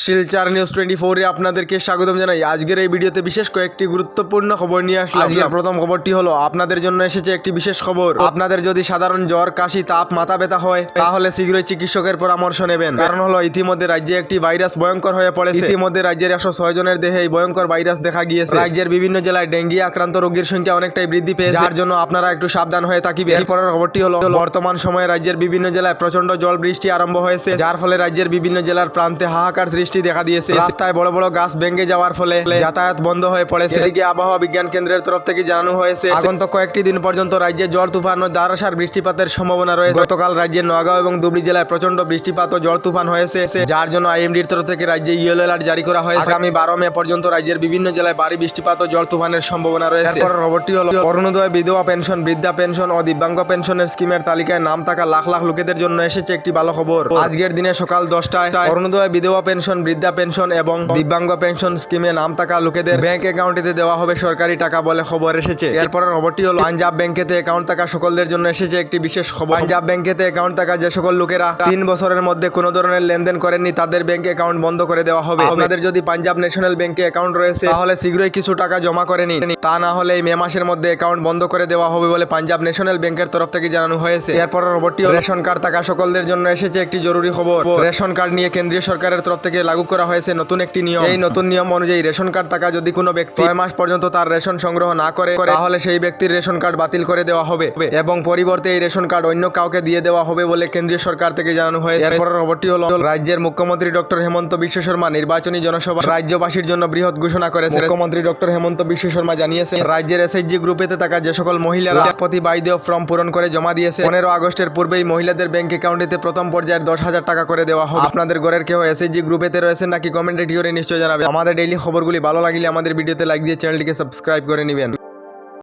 Silchar news 24 এ আপনাদেরকে স্বাগতম জানাই। আজকের এই ভিডিওতে বিশেষ কয়েকটি গুরুত্বপূর্ণ খবর নিয়ে আসলাম। আজকের প্রথম খবরটি হলো আপনাদের জন্য এসেছে একটি বিশেষ খবর। আপনাদের যদি সাধারণ জ্বর, কাশি, তাপ, মাথা ব্যথা হয় তাহলে শীঘ্রই চিকিৎসকের পরামর্শ নেবেন। কারণ হলো ইতিমধ্যে রাজ্যে একটি ভাইরাস ভয়ঙ্কর হয়ে পড়েছে। ইতিমধ্যে রাজ্যের 106 জনের দেহে এই ভয়ঙ্কর ভাইরাস দেখা গিয়েছে। রাজ্যের বিভিন্ন জেলায় ডেঙ্গি আক্রান্ত রোগীর সংখ্যা অনেকটাই বৃদ্ধি পেয়েছে, যার জন্য আপনারা একটু সাবধান হয়ে থাকিবেন। এরপরের খবরটি হলো বর্তমান সময়ে রাজ্যের বিভিন্ন জেলায় প্রচন্ড জল বৃষ্টি আরম্ভ হয়েছে, যার ফলে রাজ্যের বিভিন্ন জেলার প্রান্তে হাহাকার সৃষ্টি দেখা দিয়েছে। রাস্তায় বড় বড় গাছ ভেঙে যাওয়ার ফলে যাতায়াত বন্ধ হয়ে পড়েছে। এদিকে আবহাওয়া বিজ্ঞান কেন্দ্রের তরফ থেকে জানানো হয়েছে আগন্তুক কয়েকটি দিন পর্যন্ত রাজ্যে ঝড় তুফান ও ধারাসার বৃষ্টিপাতের সম্ভাবনা রয়েছে। গতকাল রাজ্যের নোয়াগাঁও এবং ধুবড়ী জেলায় প্রচন্ড বৃষ্টিপাত ও ঝড় তুফান হয়েছে, যার জন্য আইএমডির তরফ থেকে রাজ্যে ইয়েলো অ্যালার্ট জারি করা হয়েছে। আগামী 12 মে পর্যন্ত রাজ্যের বিভিন্ন জেলায় ভারী বৃষ্টিপাত ও ঝড় তুফানের সম্ভাবনা রয়েছে। এরপর খবরটি হলো অরুণোদয়, বিধবা পেনশন, বৃদ্ধা পেনশন ও দিব্যাঙ্গ পেনশনের স্কিমের তালিকায় নাম থাকা লাখ লাখ লোকেদের জন্য এসেছে একটি ভালো খবর। আজকের দিনে সকাল 10টায় অরুণোদয়, বিধবা পেনশন, বৃদ্ধা পেনশন এবং দিব্যাঙ্গ পেনশন স্কিমে নাম থাকা লোকেদের ব্যাংক অ্যাকাউন্টে দেওয়া হবে সরকারি টাকা বলে খবর এসেছে। এরপরের খবরটি হলো পাঞ্জাব ব্যাংকেতে অ্যাকাউন্ট থাকা সকলদের জন্য এসেছে একটি বিশেষ খবর। পাঞ্জাব ব্যাংকেতে অ্যাকাউন্ট থাকা যে সকল লোকেরা 3 বছরের মধ্যে কোনো ধরনের লেনদেন করেননি তাদের ব্যাংক অ্যাকাউন্ট বন্ধ করে দেওয়া হবে। আপনাদের যদি পাঞ্জাব ন্যাশনাল ব্যাংকে অ্যাকাউন্ট রয়েছে তাহলে শীঘ্রই কিছু টাকা জমা করে নিন, তা না হলে এই মে মাসের মধ্যে অ্যাকাউন্ট বন্ধ করে দেওয়া হবে বলে পাঞ্জাব ন্যাশনাল ব্যাংকের তরফ থেকে জানানো হয়েছে। এরপরের খবরটি হলো রেশন কার্ড থাকা সকলদের জন্য এসেছে একটি জরুরি খবর। রেশন কার্ড নিয়ে কেন্দ্রীয় সরকারের তরফ থেকে লাগু করা হয়েছে নতুন একটি নিয়ম। এই নতুন নিয়ম অনুযায়ী রেশন কার্ড থাকা যদি কোনো ব্যক্তি 6 মাস পর্যন্ত তার রেশন সংগ্রহ না করে তাহলে সেই ব্যক্তির রেশন কার্ড বাতিল করে দেওয়া হবে এবং পরিবর্তে এই রেশন কার্ড অন্য কাউকে দিয়ে দেওয়া হবে বলে কেন্দ্রীয় সরকার থেকে জানানো হয়েছে। এরপরের খবরটি হলো রাজ্যের মুখ্যমন্ত্রী ডক্টর হেমন্ত বিশ্ব শর্মা নির্বাচনী জনসভা রাজ্যবাসীর জন্য বৃহৎ ঘোষণা করেছে। মুখ্যমন্ত্রী ডক্টর হেমন্ত বিশ্ব শর্মা জানিয়েছে রাজ্যের এসএইচজি গ্রুপেতে থাকা যে সকল মহিলারা প্রতি বাইদেও ফর্ম পূরণ করে জমা দিয়েছে 15 আগস্টের পূর্বেই মহিলাদের ব্যাংক অ্যাকাউন্টে প্রথম পর্যায়ের 10,000 টাকা করে দেওয়া হবে। আপনাদের ঘরের কেউ এসএইচজি গ্রুপেতে রয়েছেন নাকি কমেন্টে করে নিশ্চয় জানাবেন। আমাদের ডেইলি খবরগুলি ভালো লাগলে আমাদের ভিডিওতে লাইক দিয়ে চ্যানেলটিকে সাবস্ক্রাইব করে নেবেন।